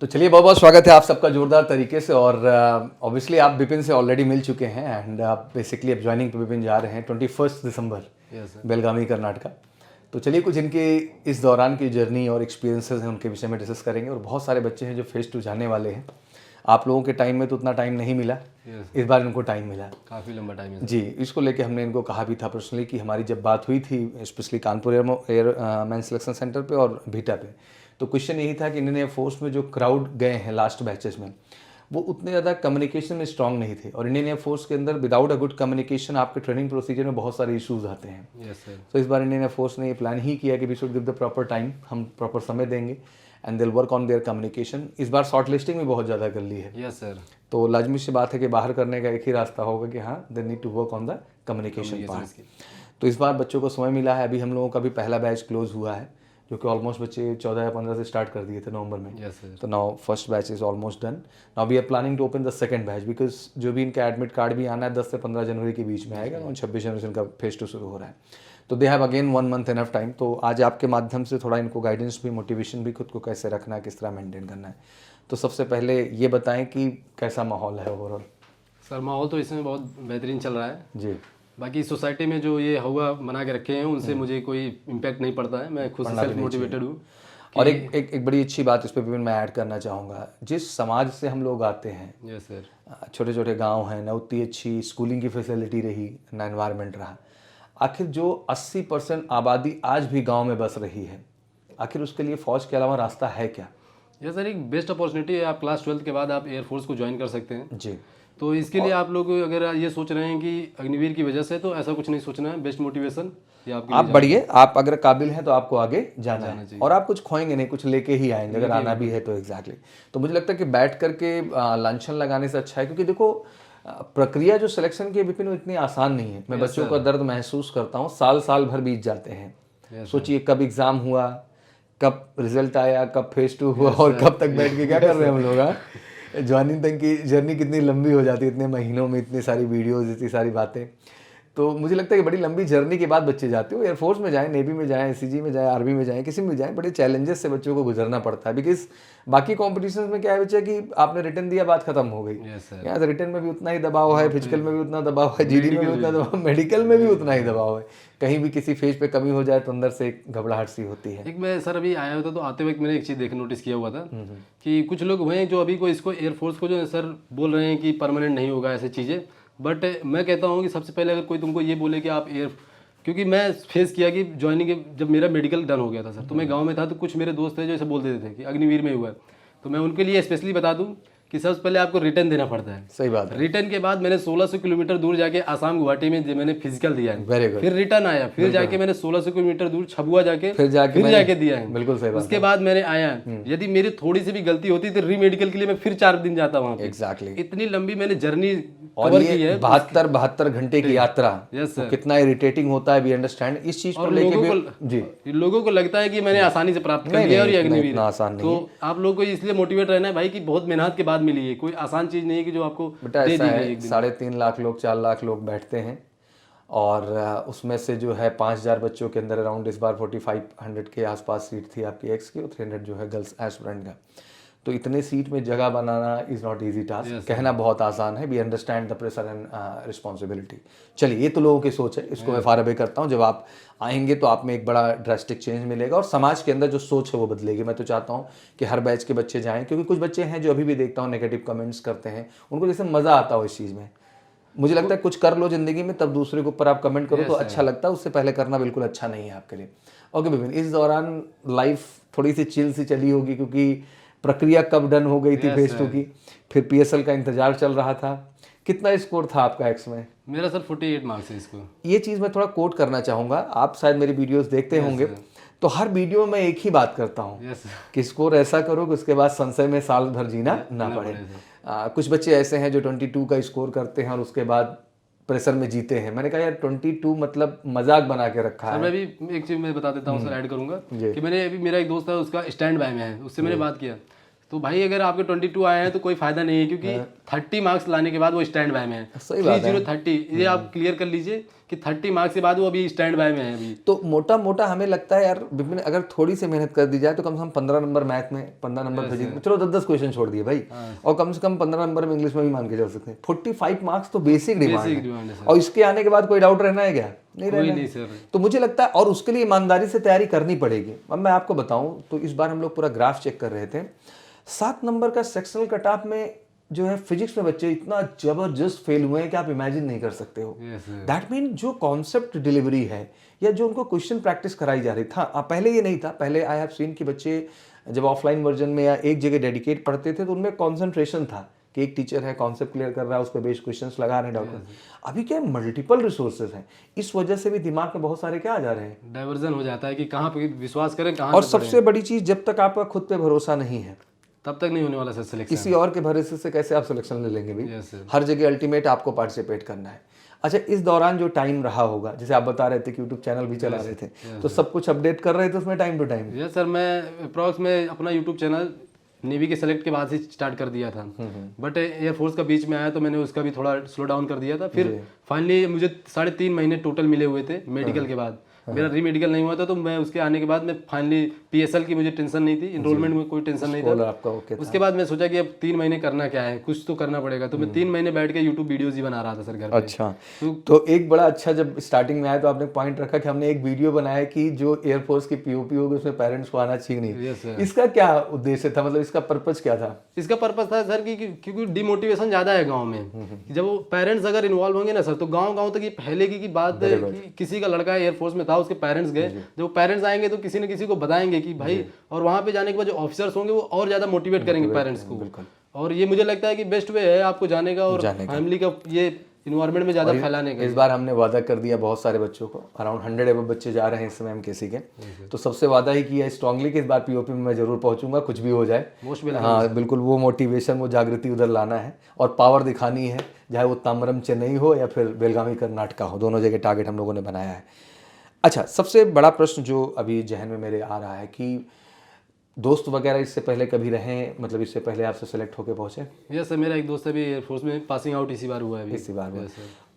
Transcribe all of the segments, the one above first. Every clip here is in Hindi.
तो चलिए, बहुत बहुत स्वागत है आप सबका जोरदार तरीके से। और ऑब्वियसली आप विपिन से ऑलरेडी मिल चुके हैं एंड आप बेसिकली अब ज्वाइनिंग पे विपिन जा रहे हैं 21 दिसंबर बेलगामी कर्नाटका। तो चलिए, कुछ इनके इस दौरान की जर्नी और एक्सपीरियंसेस हैं उनके विषय में डिस्कस करेंगे। और बहुत सारे बच्चे हैं जो फेज 2 जाने वाले हैं। आप लोगों के टाइम में तो उतना टाइम नहीं मिला, इस बार इनको टाइम मिला, काफ़ी लंबा टाइम है जी। इसको लेके हमने इनको कहा भी था पर्सनली कि हमारी जब बात हुई थी specially Kanpur air man selection centre पे और भीटा पे, तो क्वेश्चन यही था कि इंडियन एयरफोर्स में जो क्राउड गए हैं लास्ट बैचेस में, वो उतने ज़्यादा कम्युनिकेशन में स्ट्रांग नहीं थे। और इंडियन एयरफोर्स के अंदर विदाउट अ गुड कम्युनिकेशन आपके ट्रेनिंग प्रोसीजर में बहुत सारे इश्यूज आते हैं। तो इस बार इंडियन एयरफोर्स ने ये प्लान ही किया कि we should give the proper time, हम प्रॉपर समय देंगे एंड दिल वर्क ऑन देयर कम्युनिकेशन। इस बार शॉर्ट लिस्टिंग भी बहुत ज़्यादा कर ली है। Yes sir. तो लाजमी सी बात है कि बाहर करने का एक ही रास्ता होगा कि हाँ, they need to work on the communication part. तो इस बार बच्चों को समय मिला है। अभी हम लोगों का भी पहला बैच क्लोज हुआ है, जो कि ऑलमोस्ट बच्चे 14 या 15 से स्टार्ट कर दिए थे नवंबर में। तो now first batch is almost done. Now we are planning to open the second batch, because जो भी इनका एडमिट कार्ड भी आना है 10 से 15 जनवरी के बीच में आएगा। 26 जनवरी से इनका फेज 2 शुरू हो रहा है। तो they have again 1 month enough time. तो आज आपके माध्यम से थोड़ा इनको गाइडेंस भी, मोटिवेशन भी, खुद को कैसे रखना है, किस तरह मेंटेन करना है। तो सबसे पहले ये बताएं कि कैसा माहौल है ओवरऑल। सर माहौल तो इसमें बहुत बेहतरीन चल रहा है जी। बाकी सोसाइटी में जो ये हवा बना के रखे हैं उनसे मुझे कोई इम्पैक्ट नहीं पड़ता है। मैं खुद से सेल्फ मोटिवेटेड हूँ। और एक बड़ी अच्छी बात इस पर भी मैं ऐड करना चाहूँगा, जिस समाज से हम लोग आते हैं, यस सर, छोटे छोटे गांव हैं, ना उतनी अच्छी स्कूलिंग की फैसिलिटी रही, ना एनवायरनमेंट रहा। आखिर जो 80% आबादी आज भी गांव में बस रही है, आखिर उसके लिए फौज के अलावा रास्ता है क्या? यस सर, एक बेस्ट अपॉर्चुनिटी है। आप क्लास 12 के बाद आप एयरफोर्स को ज्वाइन कर सकते हैं जी। तो इसके लिए आप लोग अगर ये सोच रहे हैं कि अग्निवीर की वजह से, तो ऐसा कुछ नहीं सोचना है। बेस्ट मोटिवेशन आप बढ़िए, आप अगर काबिल हैं तो आपको आगे जाना है और आप कुछ खोएंगे नहीं, कुछ लेके ही आएंगे अगर आना भी है तो। एग्जैक्टली। तो मुझे लगता है कि बैठ करके लांछन लगाने से अच्छा है, क्योंकि देखो प्रक्रिया जो सिलेक्शन की विपिन इतनी आसान नहीं है। मैं बच्चों का दर्द महसूस करता हूँ। साल भर बीत जाते हैं। सोचिए कब एग्जाम हुआ, कब रिजल्ट आया, कब फेज 2 हुआ और कब तक बैठ के क्या कर रहे हैं हम लोग। ज्वाइनिंग तक की जर्नी कितनी लंबी हो जाती है, इतने महीनों में इतनी सारी वीडियोस, इतनी सारी बातें। तो मुझे लगता है कि बड़ी लंबी जर्नी के बाद बच्चे जाते हो। एयरफोर्स में जाएं, नेवी में जाएं, सीजी में जाएं, आर्मी में जाएं, किसी में जाएं, बड़े चैलेंजेस से बच्चों को गुजरना पड़ता है। बिकॉज बाकी कॉम्पिटिशन्स में क्या है बच्चा कि आपने रिटर्न दिया, बात खत्म हो गई। यहाँ से रिटर्न में भी उतना ही दबाव है, फिजिकल में भी उतना दबाव है, जीडी में भी उतना दबाव, मेडिकल में भी उतना ही दबाव है। कहीं भी किसी फेज पे कमी हो जाए तो अंदर से एक घबराहट सी होती है। एक मैं सर अभी आया हुआ था तो आते वक्त मैंने एक चीज़ नोटिस किया हुआ था कि कुछ लोग हुए हैं जो अभी को इसको एयरफोर्स को जो सर बोल रहे हैं कि परमानेंट नहीं होगा ऐसी चीज़ें। बट मैं कहता हूँ कि सबसे पहले अगर कोई तुमको ये बोले कि आप क्योंकि मैं फेस किया कि ज्वाइनिंग के जब मेरा मेडिकल डन हो गया था सर, तो मैं गांव में था तो कुछ मेरे दोस्त थे जो ऐसे बोल देते थे कि अग्निवीर में हुआ है। तो मैं उनके लिए स्पेशली बता दूं कि सबसे पहले आपको रिटर्न देना पड़ता है। सही बात है। रिटर्न के बाद मैंने 1600 किलोमीटर दूर जाके आसाम गुवाहाटी में मैंने फिजिकल दिया है। Very good. फिर रिटर्न आया, फिर जाके मैंने 1600 किलोमीटर दूर छबुआ जाके फिर जाके दिया है। बिल्कुल सही बात। उसके बाद मैंने आया, यदि मेरी थोड़ी सी भी गलती होती तो री मेडिकल के लिए मैं फिर 4 दिन जाता वहाँ पे। एग्जैक्टली। इतनी लंबी मैंने जर्नी और ये 72 घंटे की यात्रा, तो कितना इरिटेटिंग होता है। वी अंडरस्टैंड इस चीज को लेके भी जी। लोगों को लगता है कि मैंने आसानी से प्राप्त कर लिया और ये अग्निवीर आसान नहीं। तो आप लोगों को इसलिए मोटिवेट रहना है भाई कि बहुत मेहनत के बाद मिली है, कोई आसान चीज नहीं है कि जो आपको बेटा ऐसा है। 3.5 लाख लोग, 4 लाख लोग बैठते हैं और उसमें से जो है 5000 बच्चों के अंदर अराउंड इस बार 4500 के आसपास सीट थी आपकी एक्स की और 300 जो है गर्ल्स एस्पिरेंट का। तो इतने सीट में जगह बनाना इज़ नॉट इजी टास्क। कहना बहुत आसान है। We understand the pressure and responsibility. चलिए, ये तो लोगों की सोच है, इसको मैं फार अवे करता हूँ। जब आप आएंगे तो आप में एक बड़ा ड्रास्टिक चेंज मिलेगा और समाज के अंदर जो सोच है वो बदलेगी। मैं तो चाहता हूँ कि हर बैच के बच्चे जाएं, क्योंकि कुछ बच्चे हैं जो अभी भी देखता हूँ नेगेटिव कमेंट्स करते हैं, उनको जैसे मज़ा आता हो इस चीज़ में। मुझे लगता है कुछ कर लो जिंदगी में तब दूसरे के ऊपर आप कमेंट करो तो अच्छा लगता है, उससे पहले करना बिल्कुल अच्छा नहीं है आपके लिए। ओके विपिन, इस दौरान लाइफ थोड़ी सी चिल सी चली होगी, क्योंकि प्रक्रिया कब डन हो गई थी फेज 2 की, फिर पीएसएल का इंतजार चल रहा था। कितना स्कोर था आपका एक्स में? मेरा सर 48 मार्क्स है इसको। ये चीज़ मैं थोड़ा कोट करना चाहूँगा। आप शायद मेरी वीडियोस देखते होंगे, तो हर वीडियो में एक ही बात करता हूँ कि स्कोर ऐसा करो कि उसके बाद संशय में साल भर जीना ना पड़े। कुछ बच्चे ऐसे हैं जो 22 का स्कोर करते हैं और उसके बाद प्रेशर में जीते हैं। मैंने कहा यार 22 मतलब मजाक बना के रखा है। मैं भी एक चीज मैं बता देता हूँ सर, ऐड करूंगा कि मैंने अभी मेरा एक दोस्त है उसका स्टैंड बाय में है, उससे मैंने बात किया तो भाई अगर आपके 22 आए हैं तो कोई फायदा नहीं है, क्योंकि 30 मार्क्स लाने के बाद वो स्टैंड बाय में है। 30 ये आप क्लियर कर लीजिए, कि 30 मार्क्स के बाद वो अभी स्टैंड बाय में है अभी। तो मोटा मोटा हमें लगता है यार विपिन, अगर थोड़ी सी मेहनत कर दी जाए तो कम से कम 15 नंबर मैथ में, 15 नंबर फिजिक्स में, चलो 10-10 क्वेश्चन छोड़ दिए भाई, और कम से कम 15 नंबर में इंग्लिश में भी मान के चल सकते हैं। 45 मार्क्स तो बेसिक डिमांड है, और इसके आने के बाद कोई डाउट रहना है क्या? नहीं रहना है। सर तो मुझे लगता है, और उसके लिए ईमानदारी से तैयारी करनी पड़ेगी। अब मैं आपको बताऊं तो इस बार हम लोग पूरा ग्राफ चेक कर रहे थे, 7 नंबर का सेक्शनल कट ऑफ में जो है फिजिक्स में बच्चे इतना जबरदस्त फेल हुए हैं कि आप इमेजिन नहीं कर सकते हो। दैट मीन जो कॉन्सेप्ट डिलीवरी है या जो उनको क्वेश्चन प्रैक्टिस कराई जा रही था, पहले ये नहीं था। पहले आई हैव सीन कि बच्चे जब ऑफलाइन वर्जन में या एक जगह डेडिकेट पढ़ते थे तो उनमें कॉन्सेंट्रेशन था कि एक टीचर है, कॉन्सेप्ट क्लियर कर रहा है, उस पर बेस्ड क्वेश्चंस लगा रहे हैं डॉक्टर। अभी क्या मल्टीपल रिसोर्सेज हैं, इस वजह से भी दिमाग में बहुत सारे क्या आ जा रहे हैं, डाइवर्जन हो जाता है कि कहाँ पे विश्वास करें, कहाँ और सबसे बड़ी चीज, जब तक आपका खुद पे भरोसा नहीं है तब तक नहीं होने वाला सर सिलेक्शन। किसी और के भरोसे से कैसे आप सिलेक्शन ले लेंगे भाई? हर जगह अल्टीमेट आपको पार्टिसिपेट करना है। अच्छा, इस दौरान जो टाइम रहा होगा, जैसे आप बता रहे थे कि यूट्यूब चैनल भी चला रहे थे, तो सब कुछ अपडेट कर रहे थे उसमें time to time? Yes sir, मैं अप्रॉक्स में अपना यूट्यूब चैनल नेवी के सेलेक्ट के बाद से स्टार्ट कर दिया था, बट एयरफोर्स का बीच में आया तो मैंने उसका भी थोड़ा स्लो डाउन कर दिया था। फिर फाइनली मुझे 3.5 महीने टोटल मिले हुए थे मेडिकल के बाद। मेरा री मेडिकल नहीं हुआ था, तो मैं उसके आने के बाद मैं फाइनली PSL की मुझे टेंशन नहीं थी, इनरोलमेंट में कोई टेंशन नहीं था आपका। ओके, उसके बाद मैं सोचा कि अब 3 महीने करना क्या है, कुछ तो करना पड़ेगा, तो मैं 3 महीने बैठ के यूट्यूब वीडियोज ही बना रहा था सर घर पे। अच्छा, तो एक बड़ा अच्छा, जब स्टार्टिंग में आया तो आपने पॉइंट रखा कि हमने एक वीडियो बनाया कि जो एयरफोर्स की POP होगी उसमें पेरेंट्स को आना चाहिए नहीं। इसका क्या उद्देश्य था, मतलब इसका पर्पज क्या था? इसका पर्पज था सर कि क्योंकि डिमोटिवेशन ज्यादा है गांव में, जब वो पेरेंट्स अगर इन्वॉल्व होंगे ना सर, तो गांव तक ये पहले की बात है कि किसी का लड़का एयरफोर्स में था, उसके पेरेंट्स गए, जब पेरेंट्स आएंगे तो किसी न किसी को बताएंगे कि भाई, और वहां पे जाने के बाद जो ऑफिसर्स होंगे वो और ज्यादा मोटिवेट करेंगे पेरेंट्स को। और ये मुझे लगता है कि बेस्ट वे है आपको जाने का और फैमिली का ये इन्वायरमेंट में ज्यादा फैलाने का। इस बार हमने वादा कर दिया बहुत सारे बच्चों को, अराउंड 100 एबव बच्चे जा रहे हैं इस समय MKC के, तो सबसे वादा ही किया स्ट्रांगली कि इस बार POP में मैं जरूर पहुंचूंगा, कुछ भी हो जाए। हाँ बिल्कुल, वो मोटिवेशन, वो जागृति उधर लाना है और पावर दिखानी है, चाहे वो ताम्रम चेन्नई हो या फिर बेलगामी कर्नाटका हो, दोनों जगह टारगेट हम लोगों ने बनाया है। अच्छा, सबसे बड़ा प्रश्न जो अभी जहन में मेरे आ रहा है कि दोस्त वगैरह इससे पहले कभी रहे, मतलब इससे पहले आपसे सेलेक्ट होके पहुंचे? यस सर, मेरा एक दोस्त अभी एयरफोर्स में पासिंग आउट इसी बार हुआ है। इसी बार हुआ।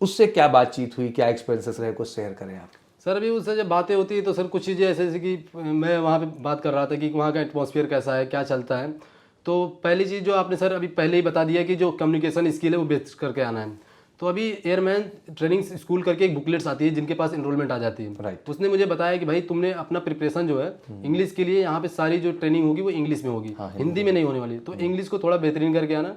उससे क्या बातचीत हुई, क्या एक्सपीरियंसेस रहे, कुछ शेयर करें आप। सर अभी उससे जब बातें होती है तो सर कुछ चीज़ें ऐसे जैसे कि मैं वहाँ पे बात कर रहा था कि वहाँ का एटमॉस्फेयर कैसा है, क्या चलता है। तो पहली चीज़ जो आपने सर अभी पहले ही बता दिया कि जो कम्युनिकेशन स्किल है वो बेस्ट करके आना है। तो अभी एयरमैन ट्रेनिंग स्कूल करके एक बुकलेट्स आती है जिनके पास एनरोलमेंट आ जाती है। राइट। उसने मुझे बताया कि भाई तुमने अपना प्रिपरेशन जो है इंग्लिश के लिए, यहाँ पे सारी जो ट्रेनिंग होगी वो इंग्लिश में होगी, हिंदी में नहीं होने वाली। तो इंग्लिश को थोड़ा बेहतरीन करके आना।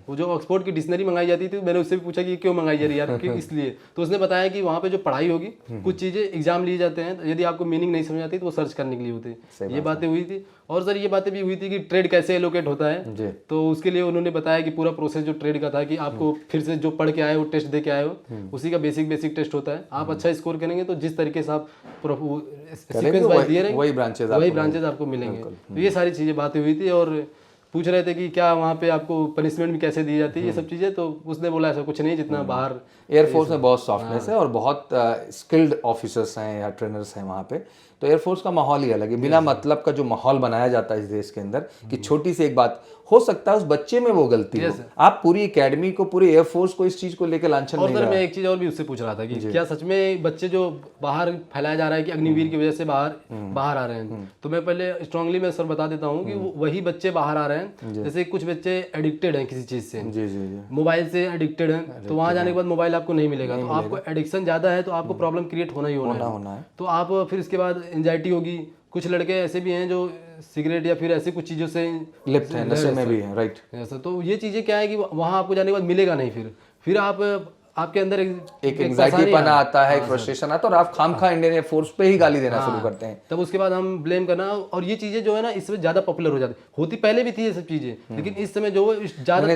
वो जो ऑक्सफोर्ड की डिक्शनरी मंगाई जाती थी, मैंने उससे भी पूछा कि क्यों मंगाई जा रही है यार, कि इसलिए। तो उसने बताया कि वहाँ पे जो पढ़ाई होगी, कुछ चीज़ें एग्जाम लिए जाते हैं, यदि आपको मीनिंग नहीं समझ आती तो वो सर्च करने के लिए होते हैं। ये बातें हुई थी। और सर ये बातें भी हुई थी कि ट्रेड कैसे एलोकेट होता है, तो उसके लिए उन्होंने बताया कि पूरा प्रोसेस जो ट्रेड का था कि आपको फिर से जो पढ़ के आए हो, टेस्ट दे के आए हो, उसी का बेसिक टेस्ट होता है। आप अच्छा स्कोर करेंगे तो जिस तरीके से आप सीक्वेंस वाइज दिए रहेंगे वही ब्रांचेज आपको मिलेंगे। तो ये सारी चीज़ें बातें हुई थी और पूछ रहे थे कि क्या वहाँ पे आपको पनिशमेंट भी कैसे दी जाती है, ये सब चीज़ें। तो उसने बोला ऐसा कुछ नहीं, जितना बाहर एयरफोर्स में बहुत सॉफ्टनेस है और बहुत स्किल्ड ऑफिसर्स हैं या ट्रेनर्स हैं वहाँ पे। तो एयरफोर्स का माहौल ही अलग है, बिना मतलब का जो माहौल बनाया जाता है इस देश के अंदर कि छोटी सी एक बात हो सकता है उस बच्चे में वो गलती हो, आप पूरी एकेडमी को, पूरे एयरफोर्स को इस चीज को लेकर लांछन नहीं। और सर मैं एक चीज और भी उससे पूछ रहा था कि क्या सच में बच्चे जो बाहर फैलाया जा रहा है कि अग्निवीर की वजह से बाहर आ रहे हैं, तो मैं पहले स्ट्रांगली मैं सर बता देता हूँ कि वही बच्चे बाहर आ रहे हैं। जैसे कुछ बच्चे एडिक्टेड हैं किसी चीज से, मोबाइल से एडिक्टेड हैं, तो वहाँ जाने के बाद मोबाइल आपको नहीं मिलेगा, तो आपको एडिक्शन ज्यादा है तो आपको प्रॉब्लम क्रिएट होना ही होना है। तो आप फिर इसके बाद एंजाइटी होगी। कुछ लड़के ऐसे भी हैं जो सिगरेट या फिर ऐसी कुछ चीज़ों से लिप्त हैं, नशे में भी हैं। राइट। ऐसा तो ये चीज़ें क्या है कि वहाँ आपको जाने के बाद मिलेगा नहीं, फिर आप आपके अंदर एक एंजाइटी पना आता है, एक फ्रस्ट्रेशन आता है और आप खामखा इंडियन एयरफोर्स पे ही गाली देना शुरू करते हैं। तब उसके बाद हम ब्लेम करना, और ये चीजें जो है ना इसमें ज्यादा पॉपुलर हो जाती होती पहले भी थी ये सब चीजें, लेकिन इस समय जो ज्यादा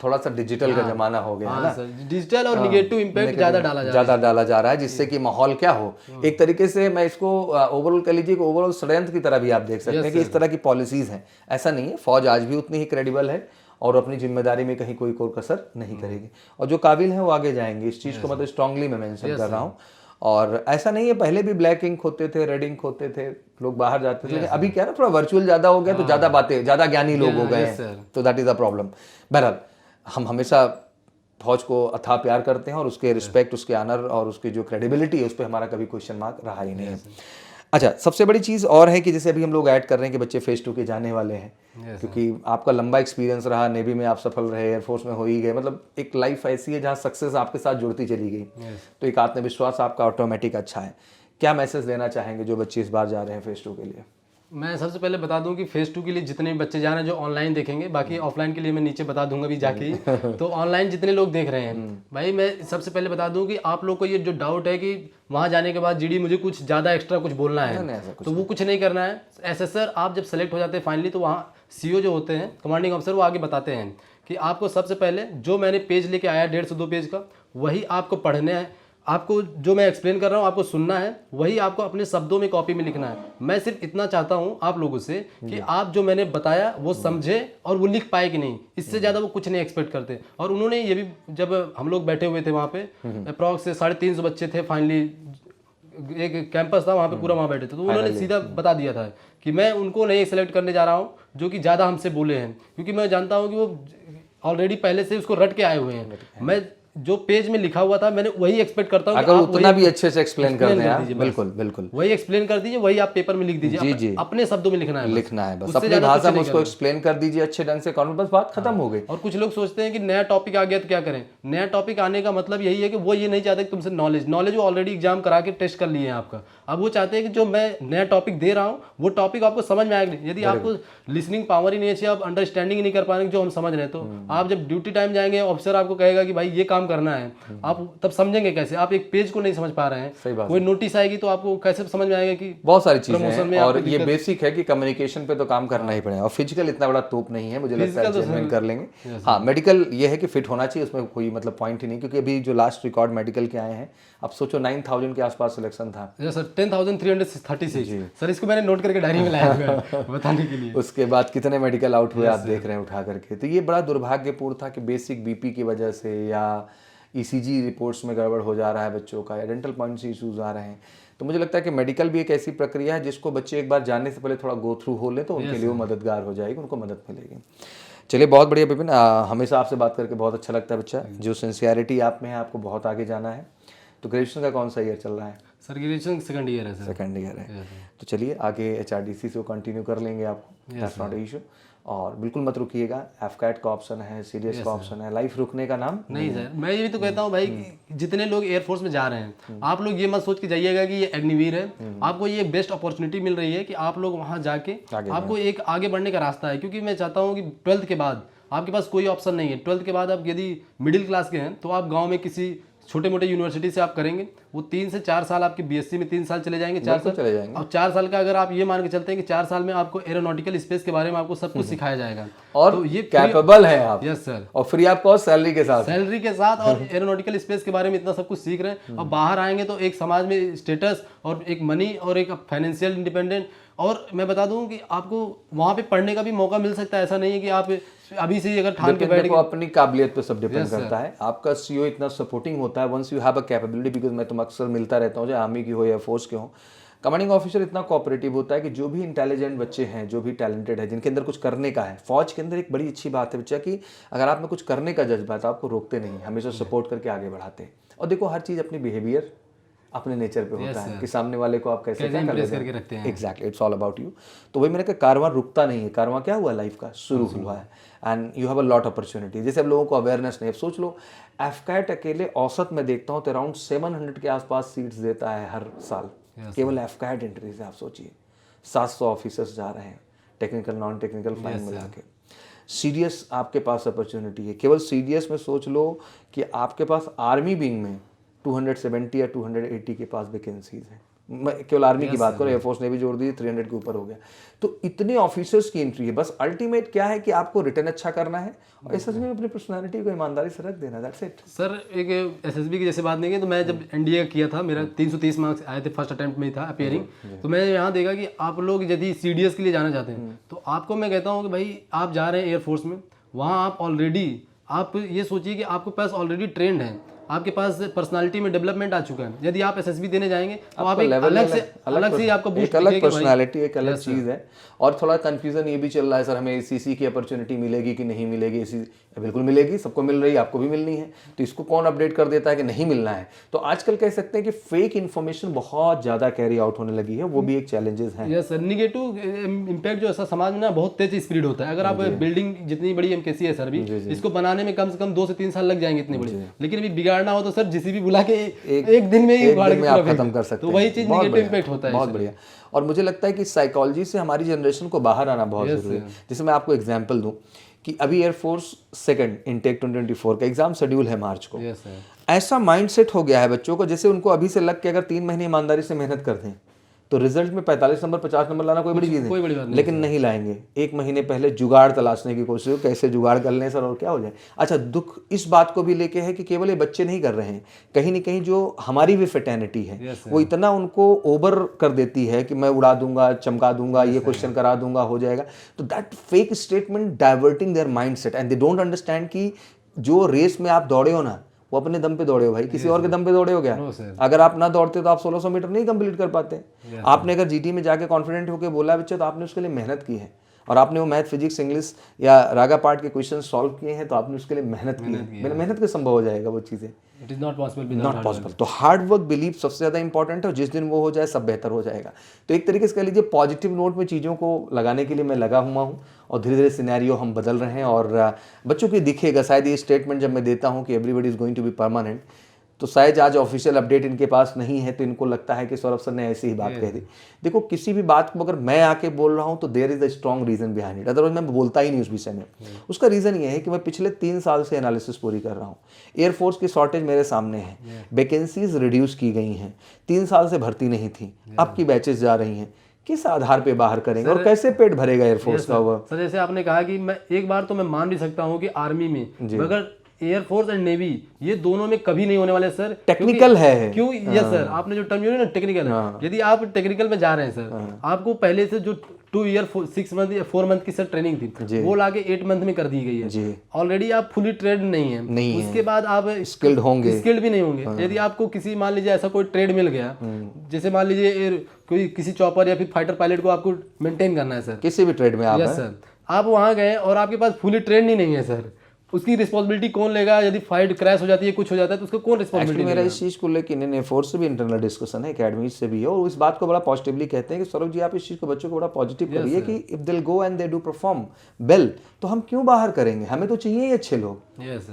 थोड़ा सा डिजिटल का जमाना हो गया है ना, डिजिटल और निगेटिव इम्पैक्ट ज्यादा डाला जा रहा है, जिससे कि माहौल क्या हो, एक तरीके से मैं इसको ओवरऑल कह लीजिए, ओवरऑल स्ट्रेंथ की तरह भी आप देख सकते हैं कि इस तरह की पॉलिसीज हैं। ऐसा नहीं है, फौज आज भी उतनी ही क्रेडिबल है और अपनी जिम्मेदारी में कहीं कोई कसर नहीं करेगी, और जो काबिल है वो आगे जाएंगे। इस चीज़ को मतलब स्ट्रांगली मैं मेंशन कर रहा हूँ। और ऐसा नहीं है, पहले भी ब्लैक इंक होते थे, रेड इंक होते थे, लोग बाहर जाते थे, लेकिन अभी क्या ना थोड़ा वर्चुअल ज़्यादा हो गया, तो ज़्यादा बातें, ज़्यादा ज्ञानी लोग हो गए हैं, तो दैट इज़ अ प्रॉब्लम। बहरहाल हम हमेशा फौज को अथाह प्यार करते हैं और उसके रिस्पेक्ट, उसके ऑनर और उसकी जो क्रेडिबिलिटी है उस पर हमारा कभी क्वेश्चन मार्क रहा ही नहीं है। अच्छा, सबसे बड़ी चीज़ और है कि जैसे अभी हम लोग ऐड कर रहे हैं कि बच्चे फेज 2 के जाने वाले हैं, क्योंकि आपका लंबा एक्सपीरियंस रहा, नेवी में आप सफल रहे, एयरफोर्स में हो ही गए, मतलब एक लाइफ ऐसी है जहाँ सक्सेस आपके साथ जुड़ती चली गई, तो एक आत्मविश्वास आपका ऑटोमेटिक अच्छा है। क्या मैसेज देना चाहेंगे जो बच्चे इस बार जा रहे हैं फेज 2 के लिए? मैं सबसे पहले बता दूं कि फेज 2 के लिए जितने भी बच्चे जा रहे हैं जो ऑनलाइन देखेंगे, बाकी ऑफलाइन के लिए मैं नीचे बता दूंगा भी जाके ही। तो ऑनलाइन जितने लोग देख रहे हैं भाई, मैं सबसे पहले बता दूं कि आप लोग को ये जो डाउट है कि वहां जाने के बाद जीडी मुझे कुछ ज़्यादा एक्स्ट्रा कुछ बोलना है, तो वो कुछ नहीं करना है। एसएसआर आप जब सेलेक्ट हो जाते हैं फाइनली, तो वहाँ सीओ जो होते हैं, कमांडिंग ऑफिसर, वो आगे बताते हैं कि आपको सबसे पहले जो मैंने पेज लेके आया 150-2 पेज का, वही आपको पढ़ने हैं। आपको जो मैं एक्सप्लेन कर रहा हूँ आपको सुनना है, वही आपको अपने शब्दों में कॉपी में लिखना है। मैं सिर्फ इतना चाहता हूँ आप लोगों से कि आप जो मैंने बताया वो समझे और वो लिख पाए कि नहीं, इससे ज़्यादा वो कुछ नहीं एक्सपेक्ट करते। और उन्होंने ये भी, जब हम लोग बैठे हुए थे वहाँ पे अप्रॉक्स 350 बच्चे थे, फाइनली एक कैंपस था वहाँ पे, पूरा वहाँ बैठे थे, तो उन्होंने सीधा बता दिया था कि मैं उनको नहीं सेलेक्ट करने जा रहा हूँ जो कि ज़्यादा हमसे बोले हैं, क्योंकि मैं जानता हूँ कि वो ऑलरेडी पहले से उसको रट के आए हुए हैं। मैं जो पेज में लिखा हुआ था मैंने वही एक्सपेक्ट करता हूँ, अगर उतना भी अच्छे से एक्सप्लेन कर दें आप, बिल्कुल बिल्कुल वही एक्सप्लेन कर दीजिए, वही आप पेपर में लिख दीजिए। जी, अपने शब्दों में लिखना है बस अपनी भाषा में उसको एक्सप्लेन कर दीजिए अच्छे ढंग से, बस बात खत्म हो गई। और कुछ लोग सोचते हैं कि नया टॉपिक आ गया तो क्या करें। नया टॉपिक आने का मतलब यही है कि वो ये नहीं चाहते कि तुमसे नॉलेज वो ऑलरेडी एग्जाम करा के टेस्ट कर लिए हैं आपका। अब वो चाहते हैं कि जो मैं नया टॉपिक दे रहा हूँ वो टॉपिक आपको समझ में आएगा। यदि आपको लिसनिंग पावर ही नहीं अच्छी, आप अंडरस्टैंडिंग नहीं कर पाएंगे जो हम समझ रहे हैं, तो आप जब ड्यूटी टाइम जाएंगे, ऑफिसर आपको कहेगा कि भाई ये काम करना है, आप तब समझेंगे कैसे? आप एक पेज को नहीं समझ पा रहे हैं, सही बात। कोई नोटिस आएगी तो आपको कैसे समझ में आएगा कि बहुत सारी चीजें हैं। और ये बेसिक है कि कम्युनिकेशन पे तो काम करना ही पड़ेगा। और फिजिकल इतना बड़ा तोप नहीं है, मुझे लगता है जेन्युइन कर लेंगे। हाँ, मेडिकल ये है कि फिट होना चाहिए, उसमें कोई मतलब पॉइंट ही नहीं, क्योंकि अभी जो लास्ट रिकॉर्ड मेडिकल के आए हैं, अब सोचो 9000 के आसपास सिलेक्शन था सर, 10,336 सर, इसको मैंने नोट करके डायरी में लाया हुआ है बताने के लिए। उसके बाद कितने मेडिकल आउट हुए आप देख रहे हैं उठा करके। तो ये बड़ा दुर्भाग्यपूर्ण था कि बेसिक बीपी की वजह से या ईसीजी रिपोर्ट्स में गड़बड़ हो जा रहा है बच्चों का, या डेंटल पॉइंट से इशूज आ रहे हैं। तो मुझे लगता है कि मेडिकल भी एक ऐसी प्रक्रिया है जिसको बच्चे एक बार जानने से पहले थोड़ा गो थ्रू हो ले तो उनके लिए वो मददगार हो जाएगी, उनको मदद मिलेगी। चलिए, बहुत बढ़िया विपिन, हमेशा आपसे बात करके बहुत अच्छा लगता है बच्चा, जो सिंसियरिटी आप में है, आपको बहुत आगे जाना है। तो ग्रेजुएशन का कौन सा ईयर चल रहा है? सर ग्रेजुएशन सेकंड ईयर है सर। सेकंड ईयर है, तो चलिए आगे HRDC से कंटिन्यू कर लेंगे आपको, दैट्स नॉट इशू। और बिल्कुल मत रुकिएगा, एफकैट का ऑप्शन है, सीडीएस का ऑप्शन है, लाइफ रुकने का नाम नहीं सर। मैं ये भी तो कहता हूँ भाई कि जितने लोग एयरफोर्स में जा रहे हैं, आप लोग ये मत सोच के जाइएगा कि ये अग्निवीर है। आपको ये बेस्ट अपॉर्चुनिटी मिल रही है कि आप लोग वहाँ जाके आपको एक आगे बढ़ने का रास्ता है। क्योंकि मैं चाहता हूँ कि 12th के बाद आपके पास कोई ऑप्शन नहीं है। 12th के बाद आप यदि मिडिल क्लास के हैं तो आप गाँव में किसी छोटे मोटे यूनिवर्सिटी से आप करेंगे, वो 3 से 4 साल आपके बीएससी में 3 साल चले जाएंगे, 4 साल चले जाएंगे। और 4 साल का अगर आप ये मान के चलते हैं कि 4 साल में आपको एरोनॉटिकल स्पेस के बारे में आपको सब कुछ सिखाया जाएगा, और तो ये कैपेबल है आप। Yes sir. और फ्री ऑफ कॉस्ट सैलरी के साथ और एरोनॉटिकल स्पेस के बारे में इतना सब कुछ सीख रहे हैं। और बाहर आएंगे तो एक समाज में स्टेटस और एक मनी और एक फाइनेंशियल इंडिपेंडेंट। और मैं बता दूं कि आपको वहाँ पे पढ़ने का भी मौका मिल सकता है। ऐसा नहीं है कि आप अभी से अगर ठान के बैठ गए। अपनी काबिलियत पे सब डिपेंड करता है। आपका सीईओ इतना सपोर्टिंग होता है, once you have a capability, because मैं तुम अक्सर मिलता रहता हूँ, चाहे आर्मी की हो या फोर्स के हो, कमांडिंग ऑफिसर इतना कोऑपरेटिव होता है कि जो भी इंटेलिजेंट बच्चे हैं, जो भी टैलेंटेड है, जिनके अंदर कुछ करने का है, फौज के अंदर एक बड़ी अच्छी बात है बच्चा कि अगर आप में कुछ करने का जज्बा है तो आपको रोकते नहीं, हमेशा सपोर्ट करके आगे बढ़ाते हैं। और देखो, हर चीज़ अपनी बिहेवियर, अपने नेचर पे होता है कि सामने वाले को आप कैसे इम्प्रेस करके रखते हैं। Exactly, it's all about you. तो वही मैंने कहा, कारवां रुकता नहीं है। कारवां क्या हुआ, लाइफ का शुरू हुआ है, and you have a lot opportunity. जैसे अब लोगों को अवेयरनेस नहीं। अब सोच लो, एफकैट अकेले औसत में देखता हूँ तो अराउंड 700 के आसपास सीट्स देता है हर साल, केवल एफकैट एंट्री से। आप सोचिए 700 ऑफिसर्स जा रहे हैं, टेक्निकल नॉन टेक्निकल फाइन मिला के। सीडीएस आपके पास अपॉर्चुनिटी है, केवल सीडीएस में सोच लो कि आपके पास आर्मी विंग में 270 या 280 के पास वैकेंसीज है। मैं केवल आर्मी की बात करूँ, एयरफोर्स ने भी जोड़ दी, 300 के ऊपर हो गया। तो इतने ऑफिसर्स की एंट्री है। बस अल्टीमेट क्या है कि आपको रिटर्न अच्छा करना है और इस सच में अपनी पर्सनालिटी को ईमानदारी से रख देना, दैट्स इट। सर एक एसएसबी की जैसे बात नहीं की, तो मैं जब एनडीए किया था, मेरा 330 मार्क्स आए थे, फर्स्ट अटेम्प्ट में ही था अपीयरिंग। तो मैं यहाँ देखा कि आप लोग यदि सीडीएस के लिए जाना चाहते हैं तो आपको मैं कहता हूँ कि भाई आप जा रहे हैं एयरफोर्स में, वहाँ आप ऑलरेडी आप ये सोचिए कि आपके पास ऑलरेडी ट्रेंड है। आपके पास पर्सनालिटी में डेवलपमेंट आ चुका है। यदि आप एसएसबी देने जाएंगे तो आप आपका एक level अलग से आपको एक अलग पर्सनालिटी, एक अलग चीज़ है। और थोड़ा कंफ्यूजन ये भी चल रहा है सर, हमें एसीसी की अपॉर्चुनिटी मिलेगी कि नहीं मिलेगी। बिल्कुल मिलेगी, सबको मिल रही है, आपको भी मिलनी है। तो इसको कौन अपडेट कर देता है कि नहीं मिलना है? तो आजकल कह सकते हैं कि फेक इन्फॉर्मेशन बहुत ज़्यादा कैरी आउट होने लगी है, वो भी एक चैलेंजेस है। यस सर, निगेटिव इम्पैक्ट जो ऐसा समाज में ना बहुत तेज स्प्रेड होता है। अगर आप बिल्डिंग जितनी बड़ी एमकेसी है सर, अभी इसको बनाने में कम से कम 2 से 3 साल लग जाएंगे इतनी बड़ी, लेकिन अभी बिगाड़ना हो तो सर जेसीबी बुला के एक दिन में ही उखाड़ के आप खत्म कर सकते हैं। तो वही चीज निगेटिव इम्पैक्ट होता है। बहुत बढ़िया। और मुझे लगता है कि साइकोलॉजी से हमारी जनरेशन को बाहर आना बहुत जरूरी है। जैसे मैं आपको एग्जांपल दूं कि अभी एयरफोर्स सेकंड इनटेक 2024 का एग्जाम शेड्यूल है मार्च को। ऐसा माइंडसेट हो गया है बच्चों को, जैसे उनको अभी से लग के अगर 3 महीने ईमानदारी से मेहनत कर दें तो रिजल्ट में 45 नंबर 50 नंबर लाना कोई बड़ी चीज़ है, लेकिन नहीं लाएंगे। 1 महीने पहले जुगाड़ तलाशने की कोशिश हो, कैसे जुगाड़ कर लें सर और क्या हो जाए। अच्छा, दुख इस बात को भी लेके है कि केवल ये बच्चे नहीं कर रहे हैं, कहीं ना कहीं जो हमारी भी फेटर्निटी है वो इतना उनको ओवर कर देती है कि मैं उड़ा दूंगा, चमका दूंगा, ये क्वेश्चन करा दूंगा, हो जाएगा। तो that fake statement diverting their mind set and they don't understand कि जो रेस में आप दौड़े हो ना, वो अपने दम पे दौड़े हो भाई, किसी और के दम पे दौड़े हो क्या? अगर आप ना दौड़ते तो आप 1600 मीटर नहीं कंप्लीट कर पाते। आपने अगर जीटी में जाके कॉन्फिडेंट होकर बोला बच्चे, तो आपने उसके लिए मेहनत की है, और आपने वो मैथ, फिजिक्स, इंग्लिश या रागा पार्ट के क्वेश्चन सॉल्व किए हैं, तो आपने उसके लिए मेहनत की है। मेहनत के संभव हो जाएगा वो चीज़ें। It is not possible, not possible. तो हार्ड वर्क, बिलीव सबसे ज़्यादा इंपॉर्टेंट है, और जिस दिन वो हो जाए सब बेहतर हो जाएगा। तो एक तरीके से कह लीजिए पॉजिटिव नोट में चीज़ों को लगाने के लिए मैं लगा हुआ हूँ, और धीरे धीरे सिनेरियो हम बदल रहे हैं। और बच्चों की दिखेगा शायद ये स्टेटमेंट जब मैं देता हूँ कि everybody is going to be permanent, तो शायद आज ऑफिशियल अपडेट इनके पास नहीं है, तो इनको लगता है कि सौरभ सर ने ऐसी ही बात कह दी। देखो, किसी भी बात को अगर मैं आके बोल रहा हूं तो there is a strong reason behind it, otherwise मैं बोलता ही नहीं उस विषय में। उसका रीजन ये है कि मैं पिछले 3 साल से एनालिसिस पूरी कर रहा हूँ। एयरफोर्स की शॉर्टेज मेरे सामने है, वैकेंसीज रिड्यूस की गई हैं, 3 साल से भर्ती नहीं थी, अब की बैचेस जा रही हैं। किस आधार पे बाहर करेंगे और कैसे पेट भरेगा एयरफोर्स का? वो सर जैसे आपने कहा कि मैं एक बार तो मैं मान भी सकता हूँ कि आर्मी में, मगर एयरफोर्स एंड नेवी ये दोनों में कभी नहीं होने वाले सर। टेक्निकल है क्यों? यस सर, आपने जो टर्म यूज ना टेक्निकल है, यदि आप टेक्निकल में जा रहे हैं सर, आपको पहले से जो 2 ईयर 6 मंथ या 4 मंथ की सर ट्रेनिंग थी, वो लाके 8 मंथ में कर दी गई है। ऑलरेडी आप फुली ट्रेड नहीं है, उसके बाद आप स्किल्ड होंगे, स्किल्ड भी नहीं होंगे। यदि आपको किसी मान लीजिए ऐसा कोई ट्रेड मिल गया, जैसे मान लीजिए कोई किसी चॉपर या फिर फाइटर पायलट को आपको मेंटेन करना है सर, किसी भी ट्रेड में आप, यस सर, आप वहां गए और आपके पास फुली ट्रेंड ही नहीं है सर, उसकी रिस्पॉन्सिबिलिटी कौन लेगा? यदि फाइट क्रैश हो जाती है, कुछ हो जाता है, तो उसको कौन रिस्पॉन्सिबिलिटी? मेरा इस चीज़ को लेकर इंडियन एयरफोर्स से भी इंटरनल डिस्कशन है, अकेडमी से भी है, और इस बात को बड़ा पॉजिटिवली कहते हैं कि सौरभ जी आप इस चीज़ को बच्चों को बड़ा पॉजिटिव करिए कि if they go and they do perform well, तो हम क्यों बाहर करेंगे? हमें तो चाहिए ही अच्छे लोग।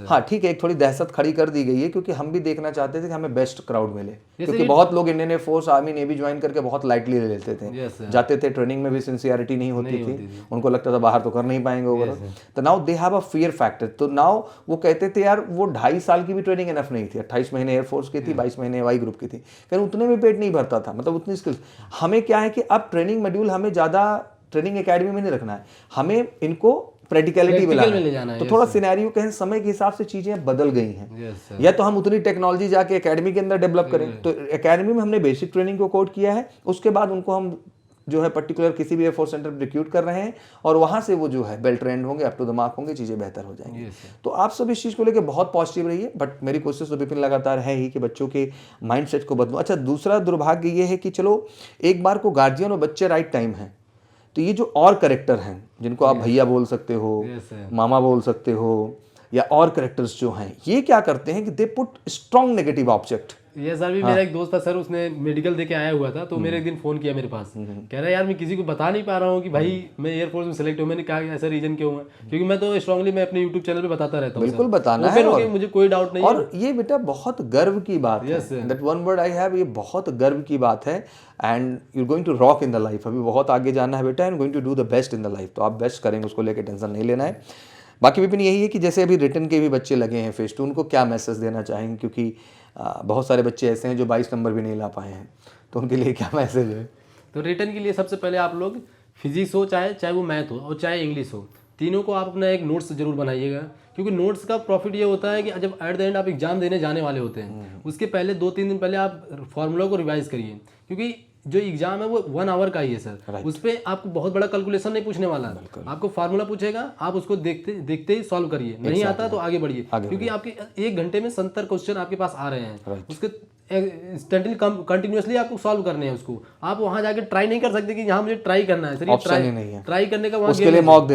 हाँ ठीक है, एक थोड़ी दहशत खड़ी कर दी गई है, क्योंकि हम भी देखना चाहते थे कि हमें बेस्ट क्राउड मिले, क्योंकि बहुत लोग Indian air force, army, navy join करके बहुत लाइटली ले लेते थे, जाते थे, ट्रेनिंग में भी सिंसियरिटी नहीं होती थी, उनको लगता था बाहर तो कर नहीं पाएंगे ओवरऑल। तो now they have a fear factor. तो नाउ वो कहते थे यार वो 2.5 साल की भी ट्रेनिंग इनफ नहीं थी, 28 महीने एयरफोर्स की थी, 22 महीने वाई ग्रुप की थी, कहीं उतने में पेट नहीं भरता था, मतलब उतनी स्किल्स। हमें क्या है कि अब ट्रेनिंग मॉड्यूल हमें ज़्यादा ट्रेनिंग एकेडमी में नहीं रखना है, हमें इनको प्रैक्टिकलिटी में ले जाना है। तो थोड़ा सिनेरियो कहें समय के हिसाब से चीजें बदल गई हैं, या तो हम उतनी टेक्नोलॉजी जाके एकेडमी के अंदर डेवलप करें। तो एकेडमी में हमने बेसिक ट्रेनिंग को कोड किया है, उसके बाद उनको हम जो है पर्टिकुलर किसी भी एयरफोर्स सेंटर में रिक्रूट कर रहे हैं, और वहां से वो जो है वेल ट्रेंड होंगे, अप टू द मार्क होंगे, चीजें बेहतर हो जाएंगी। तो आप सब इस चीज को लेकर बहुत पॉजिटिव रहिए, बट मेरी कोशिश तो विपिन लगातार है ही कि बच्चों के माइंडसेट को बदलूं। अच्छा, दूसरा दुर्भाग्य ये है कि चलो एक बार को गार्जियन और बच्चे राइट टाइम है, तो ये जो और करेक्टर हैं जिनको आप भैया बोल सकते हो, मामा बोल सकते हो, या और करेक्टर्स जो हैं, ये क्या करते हैं कि they put strong negative object. ये सर भी मेरा एक दोस्त था सर, उसने मेडिकल देके आया हुआ था, तो मेरे एक दिन फोन किया मेरे पास, कह रहा है यार मैं किसी को बता नहीं पा रहा हूँ कि भाई मैं एयरफोर्स में सेलेक्ट हूँ। मैंने कहा ऐसा रीजन क्यों है? क्योंकि मैं तो स्ट्रांगली मैं अपने यूट्यूब चैनल पे बताता रहता हूँ। बिल्कुल बताना है, और मुझे कोई डाउट नहीं। और ये बेटा बहुत गर्व की बात है, that one word I have, ये बहुत गर्व की बात है, and you are going to rock in the life. अभी बहुत आगे जाना है बेटा, and going to do the best in the life. तो आप बेस्ट करेंगे, उसको लेकर टेंशन नहीं लेना है। बाकी विपिन यही है कि जैसे अभी रिटर्न के भी बच्चे लगे हैं फेज 2, उनको क्या मैसेज देना चाहेंगे? क्योंकि बहुत सारे बच्चे ऐसे हैं जो 22 नंबर भी नहीं ला पाए हैं, तो उनके लिए क्या मैसेज है? तो रिटर्न के लिए सबसे पहले आप लोग फिजिक्स हो, चाहे वो मैथ हो और चाहे इंग्लिश हो, तीनों को आप अपना एक नोट्स जरूर बनाइएगा। क्योंकि नोट्स का प्रॉफिट ये होता है कि जब एट द एंड आप एग्जाम देने जाने वाले होते हैं, उसके पहले 2-3 दिन पहले आप फॉर्मूला को रिवाइज करिए। क्योंकि जो एग्जाम है वो 1 आवर का ही है सर। उस पे आपको बहुत बड़ा कैलकुलेशन नहीं पूछने वाला, आपको फार्मूला पूछेगा, आप उसको देखते देखते ही सॉल्व करिए, नहीं आता तो आगे बढ़िए, क्योंकि आपके 1 घंटे में 70 क्वेश्चन आपके पास आ रहे हैं, उसके इंस्टेंटली कंटिन्यूअसली आपको सॉल्व करने हैं उसको। आप वहां जाके ट्राई नहीं कर सकते कि यहाँ मुझे ट्राई करना है, सर ट्राई करने का उसके लिए मॉक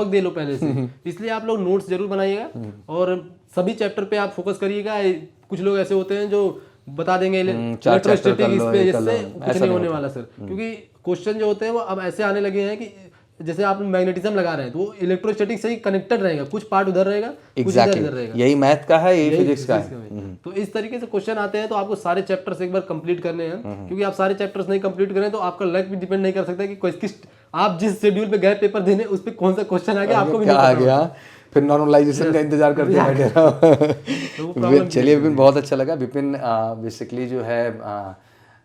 दे लो पहले से। इसलिए आप लोग नोट्स जरूर बनाइएगा और सभी चैप्टर पे आप फोकस करिएगा। कुछ लोग ऐसे होते हैं जो बता देंगे इलेक्ट्रोस्टैटिक इस पे, इससे कुछ नहीं होने वाला सर, क्योंकि क्वेश्चन जो होते हैं वो अब ऐसे आने लगे हैं कि जैसे आप मैग्नेटिज्म लगा रहे हैं तो वो इलेक्ट्रोस्टैटिक से ही कनेक्टेड रहेगा, कुछ पार्ट उधर रहेगा, कुछ इधर रहेगा। यही मैथ का है, यही फिजिक्स का है। तो इस तरीके से क्वेश्चन आते हैं, तो आपको सारे चैप्टर्स एक बार कंप्लीट करने हैं, क्योंकि आप सारे चैप्टर्स नहीं कंप्लीट करें तो आपका लक भी डिपेंड नहीं कर सकता कि किस आप जिस शेड्यूल पे गए पेपर देने उस पे कौन सा क्वेश्चन आ गया, आपको भी नहीं आ गया, फिर नॉर्मलाइजेशन का इंतजार करते बैठे रहो। चलिए विपिन, बहुत अच्छा लगा। विपिन बेसिकली जो है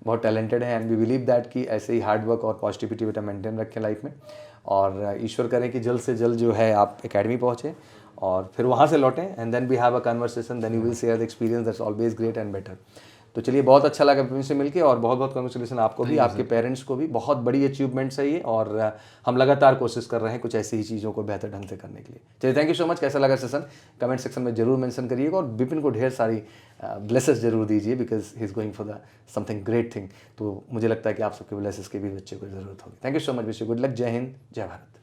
बहुत टैलेंटेड है एंड वी बिलीव दैट कि ऐसे ही हार्ड वर्क और पॉजिटिविटी बेटा मेंटेन रखें लाइफ में, और ईश्वर करें कि जल्द से जल्द जो है आप एकेडमी पहुँचे और फिर वहाँ से लौटें and then we have a conversation, then you will share the experience that's always great and better. तो चलिए बहुत अच्छा लगा विपिन से मिलके, और बहुत बहुत कांग्रेचुलेसन आपको भी, आपके पेरेंट्स को भी। बहुत बड़ी अचीवमेंट्स है ये, और हम लगातार कोशिश कर रहे हैं कुछ ऐसी ही चीज़ों को बेहतर ढंग से करने के लिए। चलिए थैंक यू सो मच। कैसा लगा सेशन कमेंट सेक्शन में जरूर मेंशन करिएगा, और विपिन को ढेर सारी ब्लेसेस जरूर दीजिए, because he is going for the something great thing. तो मुझे लगता है कि आप सबके ब्लेसेस की भी बच्चे को ज़रूरत होगी। Thank you so much, wish you good luck. जय हिंद, जय भारत।